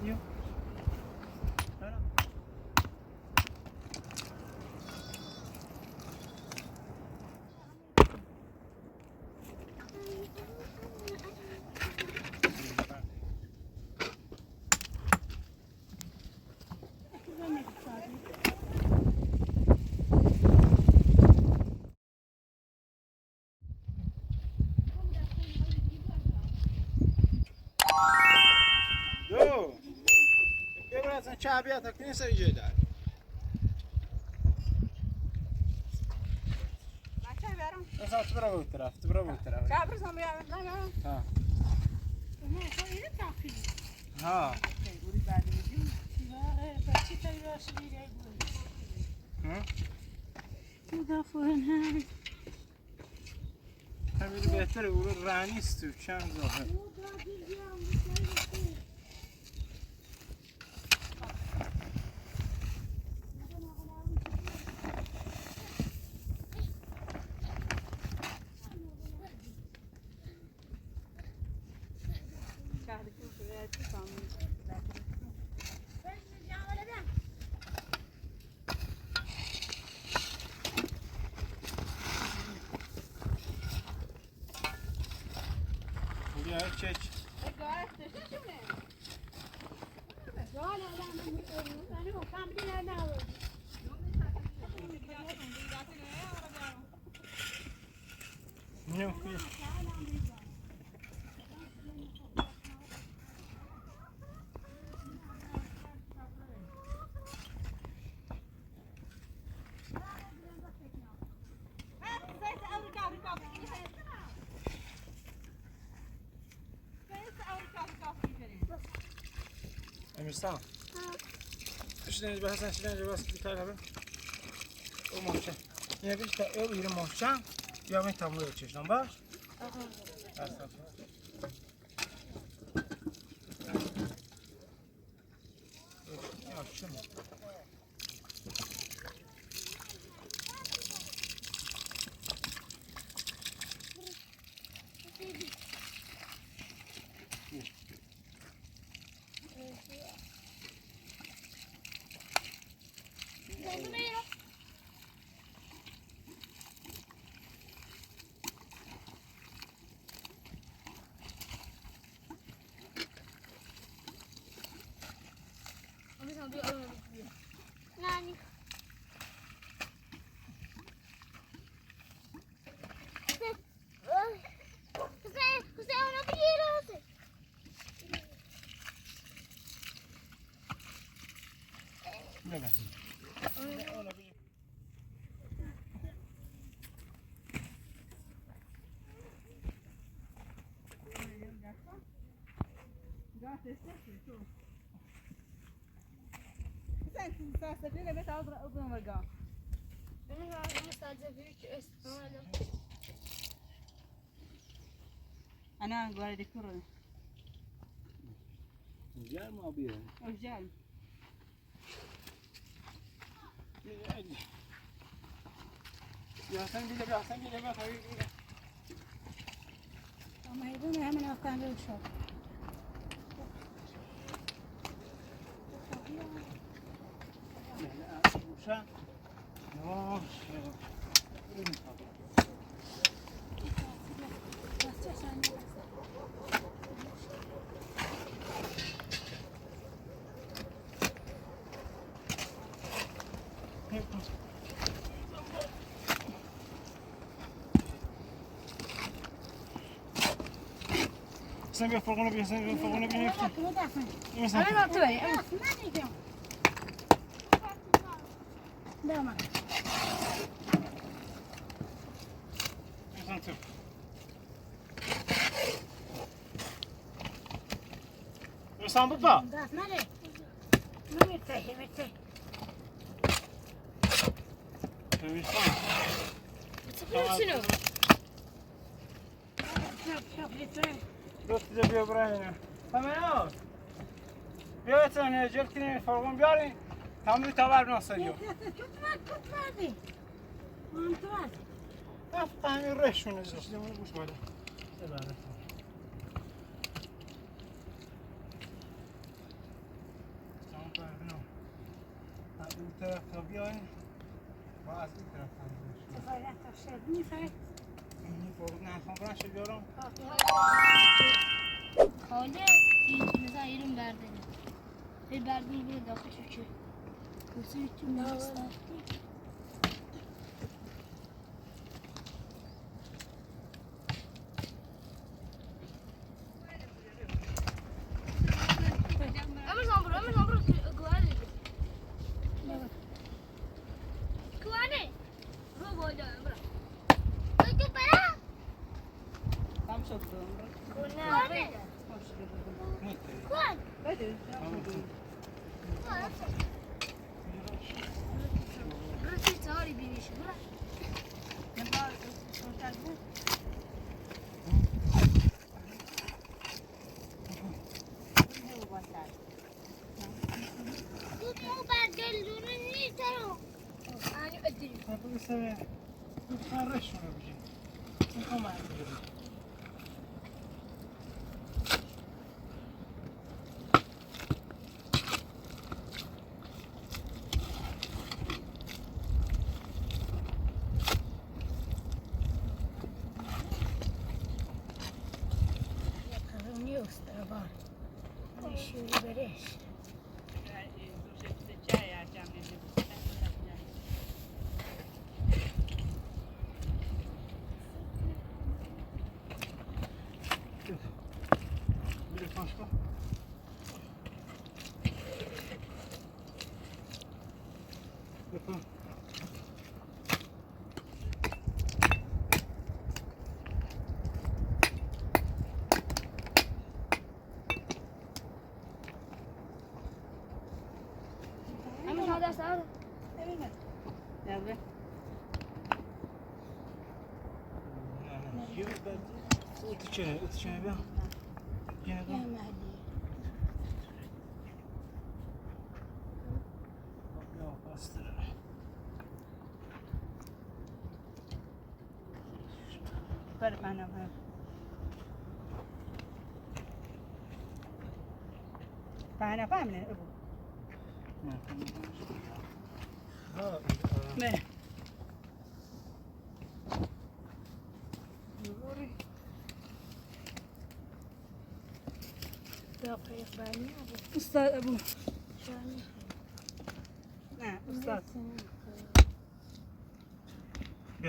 ویدیو چه بیاد تا کنی سری جای دار بچه برام مثلا تو برو به طرف چه برسم بیارم ها نه تو اینو تاخیر ها بوری بعد میگیم بچه تایی باشه دیگه مدافعن هم همین بهتره اون رانیست تو چند ظاهر بیا چک نه امیرسان شنیدی به حسن شنیدی باز کی کار داره او ماچه یه بیش تا او یه ماچه یا می تموم چشم باش یا چی Nani. Você não pediu. نه بس Sassadina met andere ook nog maar gaan. أنا قاعد أذكر رجال ما بيه رجال يا حسن بيجي يا حسن بيجي ما خليه ما يدون هم أنا كان له شو وشان نواش سنگ فرقونه بیا سنگ فرقونه بیا أنا ما تبي لا ما Sen baba. Nerede? Nerede? شنو؟ دوست بیا برای تمام بیا تنها جل کنی فرقون بیاری تمام تبر ناسریو همین رشونه زشتی من گوش بده طرف تا بیاین با از این طرف هم بیاین. تفایت تا شد میفرد این فوق نه خواه برنشه بیارم خاله این مثلا ایرون بردنه bir berdin bir dakika çünkü gözü için ne var? Ömür zambur, güvene. Güvene. Bu boyda ömür. Ömür para. tam şoktu. Güvene. Güvene. Hadi. Burası tarihi bir iş. Ne var? Sosyal bu. Ne bu basar? Bu belgellerini niye tarım? Hani ödeyim. tabi seviye karış şunu bir şey tamam Karınıyor usta var. Şöyle bereş. Çay yapacağım dedim. bir de başka yapalım Ama şurada sağ. Evet. Evet. Yürü ben ıt içine bir yine de yok bastır Ver bana ver. Bana var mı ne bu? ha Ne? Yok yapayım bu. Usta bu. Şöyle. Ne? Usta. bir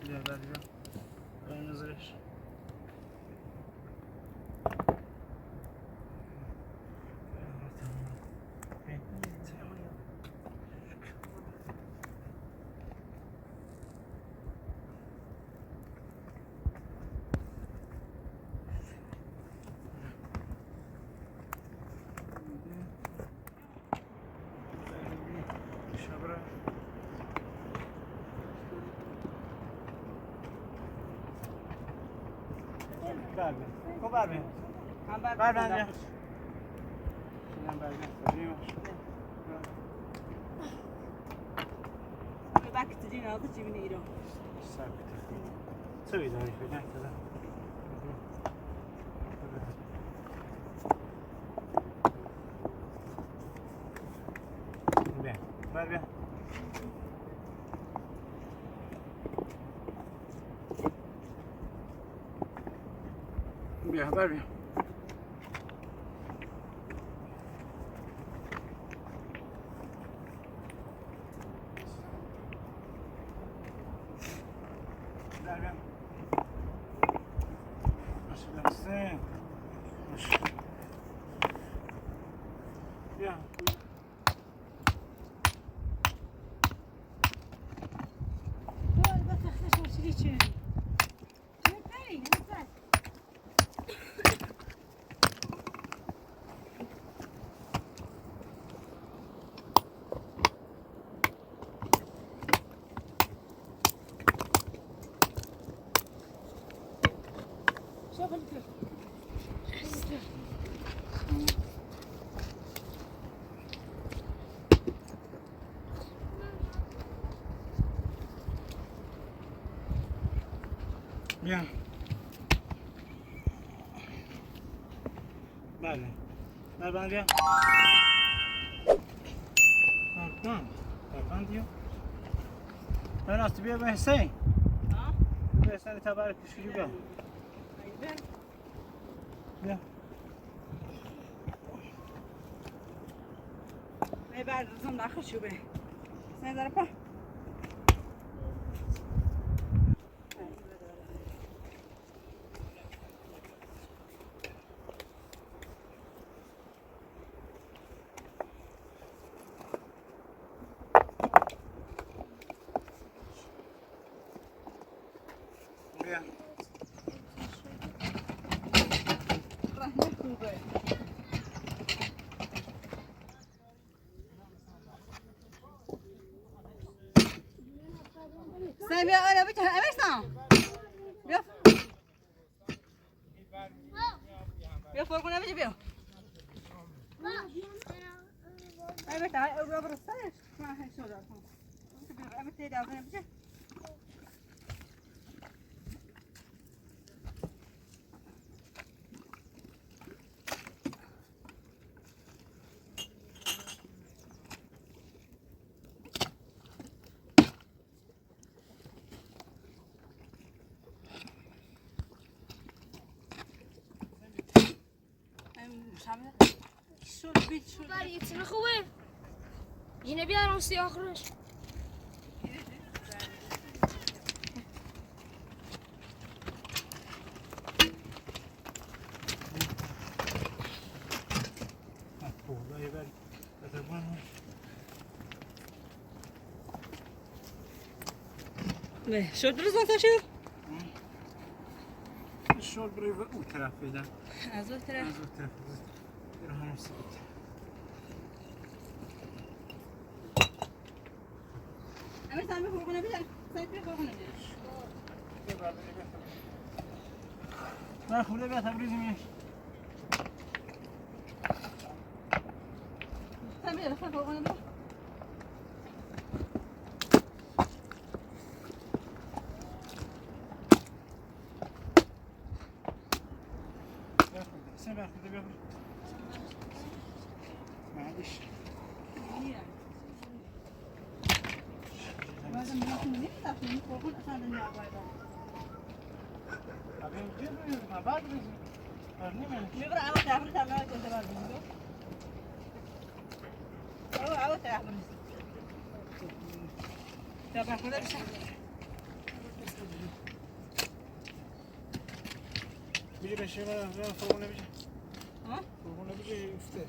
ver ver ver önünüzü ver Ver bir. O ver bir. Ver bence. Şuradan ver bir. Veriyor. Bak tutucun aldı cebine iro. Sabit. Söyle hadi şöyle kadar. Ver bir. Bir haber bir. Ver bir. Nasıl versin? Ya. Böyle bak arkadaşlar şu geçiyor. Köpeğin güzel. بیا. بله. بله بیا. بله بیا. بله است بیا به حسین. به حسین تبارک کشیدی بیا. بیا. نه بعد روزم نخوشو به. نه داره پا. بیا. راه خوبه. سعی بیا آره بچه امیرسان بیا بیا فرقونه بچه بیا ای بچه های برو برو سرش من هی شو دار کن بیا امیر تیده آفرین بچه شو بیت شو باری چه خوبه یه بیارم سی آخرش نه شد روز نتا شد شل برای اون طرف بدم از اون طرف از اون طرف برو همون سبت امیرسان بیا فرقونه بیا سعی بیا فرقونه بیا من خوده بیا تبریزی میش سعی بیا فرقونه بیا sen ver خوده بیا معلش بعدم میگم نمی‌دونم فرقونه اصلا دنیا باید ابي نجيب ما بعد میبره اما تحویل تمام کنده باز میگو او تحویل تا فرقونه بشه بيجي بشي ما فرقنا بيجي ها فرقنا بيجي يفتح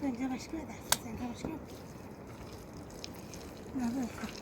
Sence başka ne dersin? Sence başka ne? Ne yapıyorsun?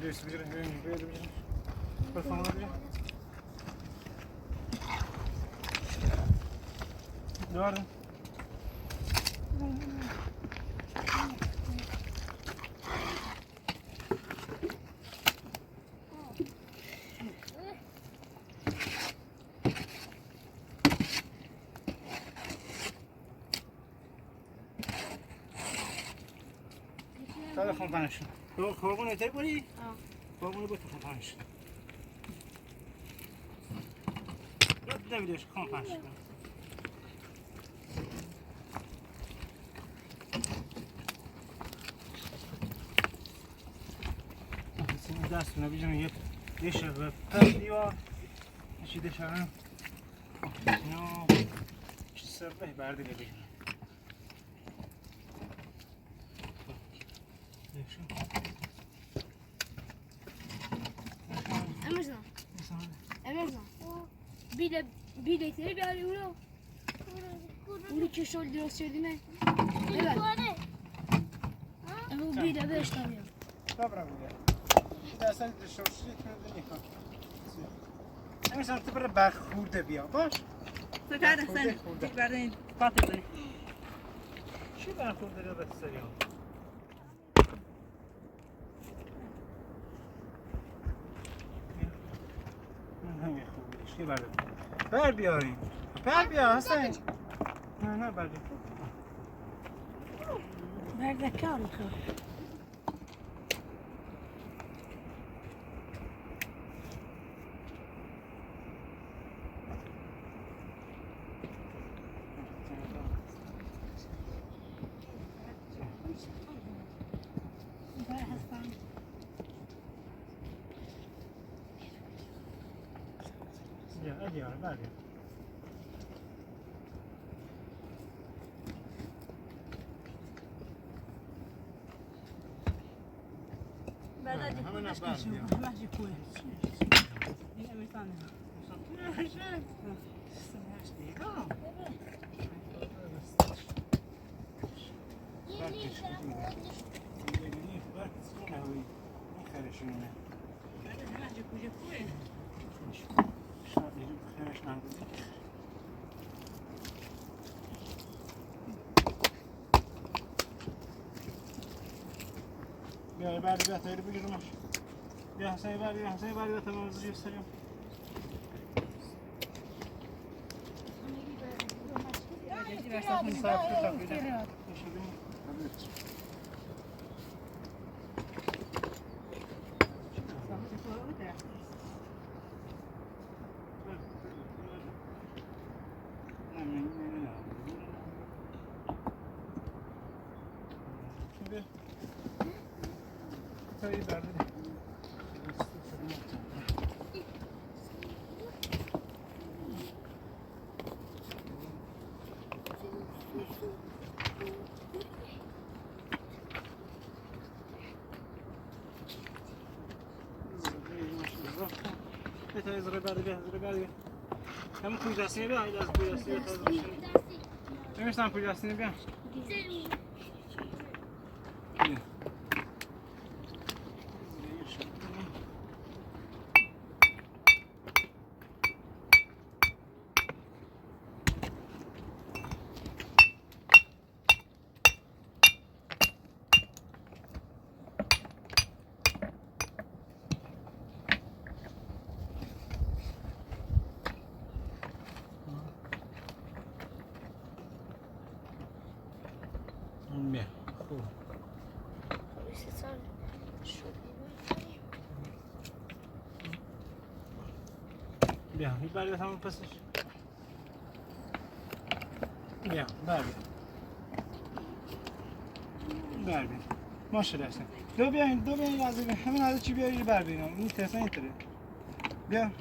Birisi bir performans ne var? Telefon tanışın. Korkun öte burayı. Korkunu bu telefon tanışın. Ne biliyorsun? Korkun tanışın. Senin dersine bizim yet deşer ve perdi var. İşi deşerim. No. İşi sırrı verdi dedi. Emerson. Bir litri bir euro. Bunu köşe direksiyonu. Evet. Bu bir de 5 tabii. Dobra mówię. Dersen dışarısı etmedi ne? Emirsan ty bire berk hurde bia, baş? Sökerdin sen. İlk verdiğin patladı. Şu berk hurde da seviyorum. Hangi hurde? İşte verdim. Ver bir arayayım. Ver bir ara sen. Ne verdim? Ver zekalı kız. Ya hadi ya ver ya. Hemen yapar ya. Hemen yıkıyor. Hemen sana. Ya bari bir atayı bir girmiş. Ya sen bari atamamızı gösteriyorum. Şimdi sayı verdi. Detayı zırabadi. Hem kuyucasını bir aydas kuyucasını bir Emir sen kuyucasını bir Bien. Bien, y para dejamos pasar. Bien, ver bien. Ver bien. Maşallah sen. Do bien lazım. Hemen hadi çibiye ver bien. Ni tersen itere. Bien.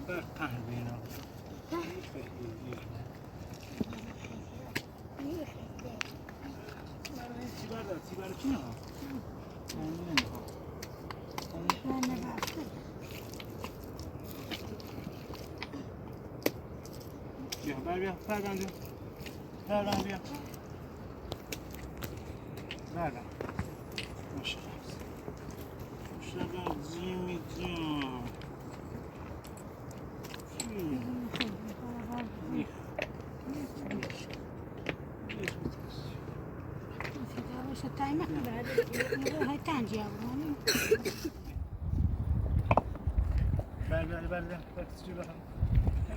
Ver tane bien. Sibar kim ya? بیا بیا بردم بیا بردم بیا بردم ماشاءالله جیمی جان تايمك بعد هاي تانجي أبغاني بله بکسی بخوام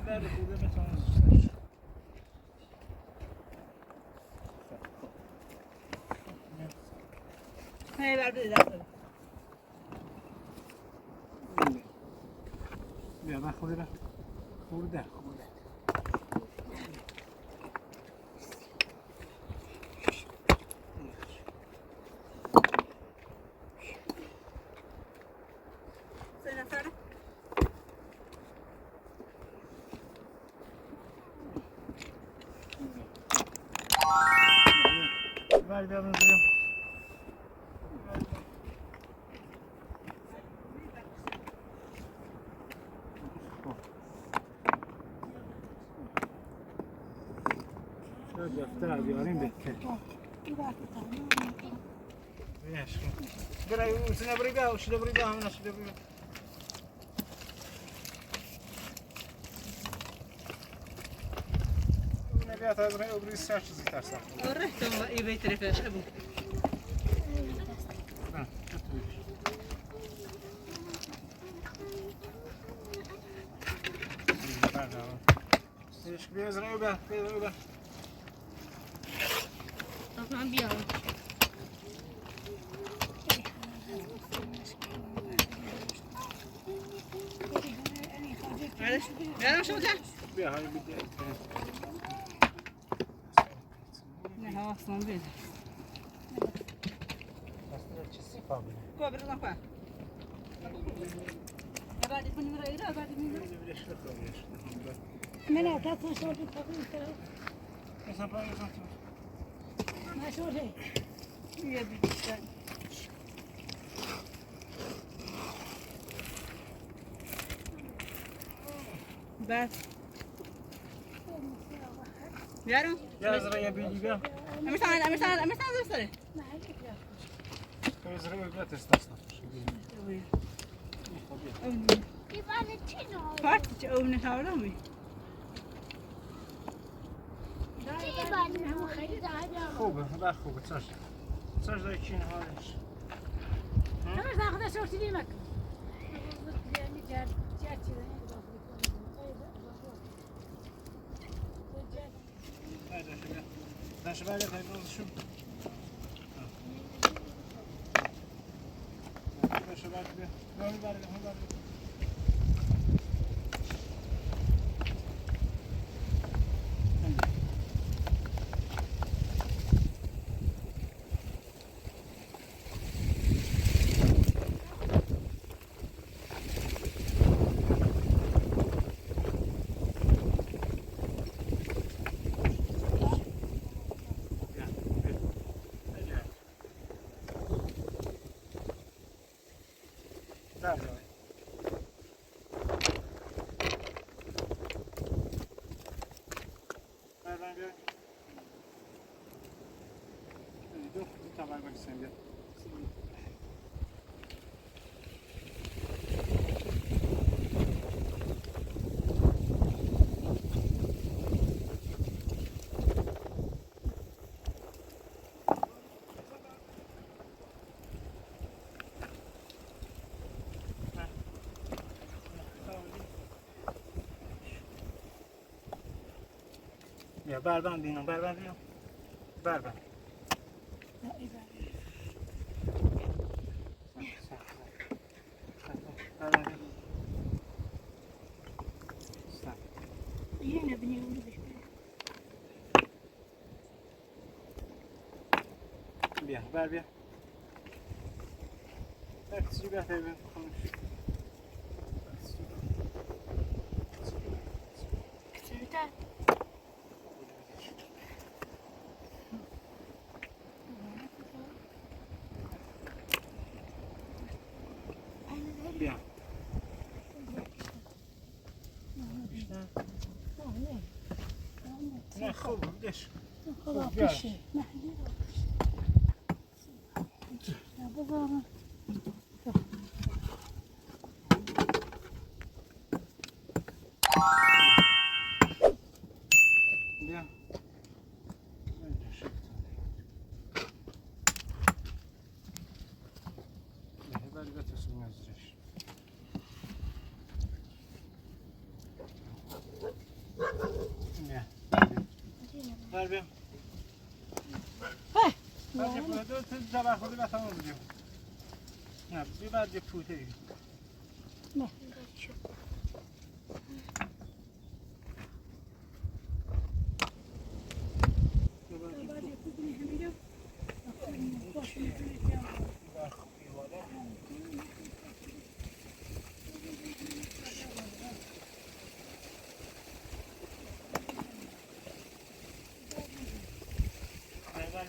بله بوده بتونم هاي بعد داخل بیا من خورده خورده بیا بیا دفتر بیاریم بهتر بیاش برای اوسنا بریگا وشلا بریگا هم نشلا بریگا نبیات از رای obris سرچ زیترسم ورحتهم يبي تريفش أبو بیا از رای بیا طبعا بيعوا معلش يلا شو ده؟ بیا های بدی نه ها اصلا بید اصلا چیزی پابله کو برو نکن بعدی کنیم رای را بعدی می‌ذارم من أتاكل صوت الطبيب ما شوفي يا بيبي بس يارو یا از رای بیدی بیا امسان درسته از رای بیا تستاسنا فاتش او نحاولهم خوبه بر خوبه چاش داری چین حالش أنا باخذ صورتي ليمك يعني جاتي داش بعد هيبوظ شو داش بعد بيه ما بارك هم بارك Ya berben diyorum, berben. هنا بني بیا بر بیا چی بیا ببین خاموش سنتا بیا نه خوب بودش. خدا بیا. پیشه نه بذارم بیا. نه بری بتوسیم نزدش. نه. بر بیا. بعد پوته تو جبر خودی بتمام بودیم. نه بیا بعد پوته ای. نه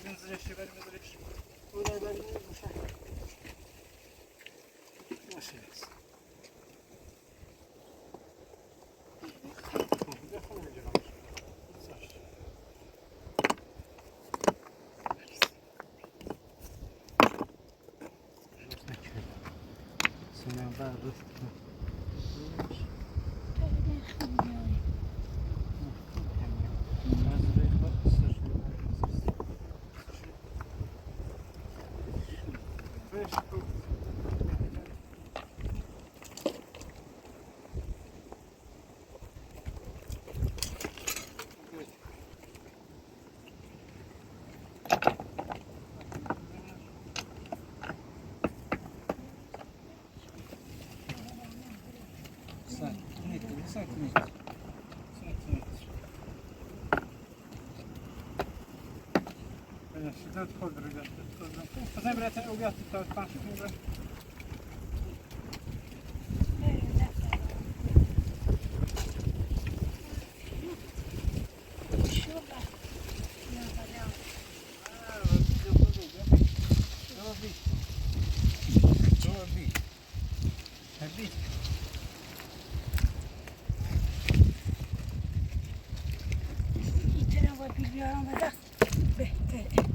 بریم زیرش بریم زیرش. بوده بریم باشه. باشه. بخون اینجا باشه. سلام برد. Santimetre. Şurada koyduracağız. Kızım biraz o yaptı. Tanıştık mı? بیارم و دست بهتره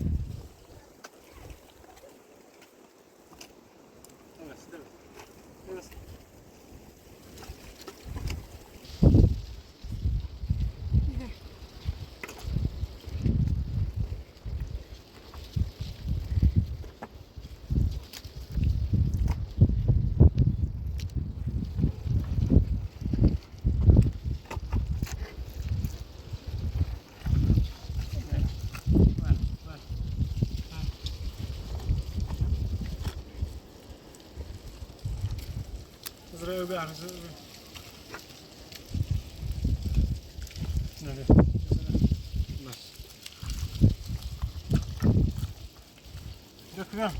Zrejö bjärn så... Nej, nice. Dök igen.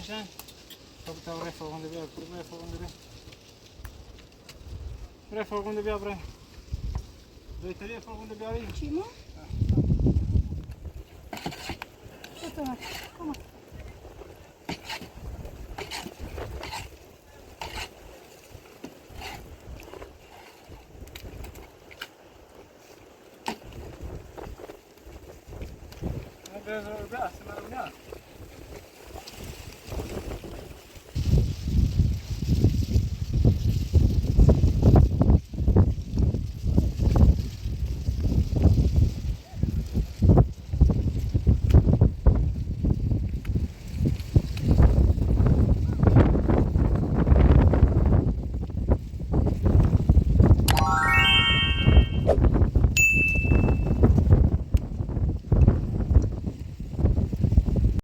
Sen får vi ta reformen det vi har reformen det vi har bränt. Vet du reformen det vi har i? Kimo? Ja. Kom. Det är så bra, så man gör.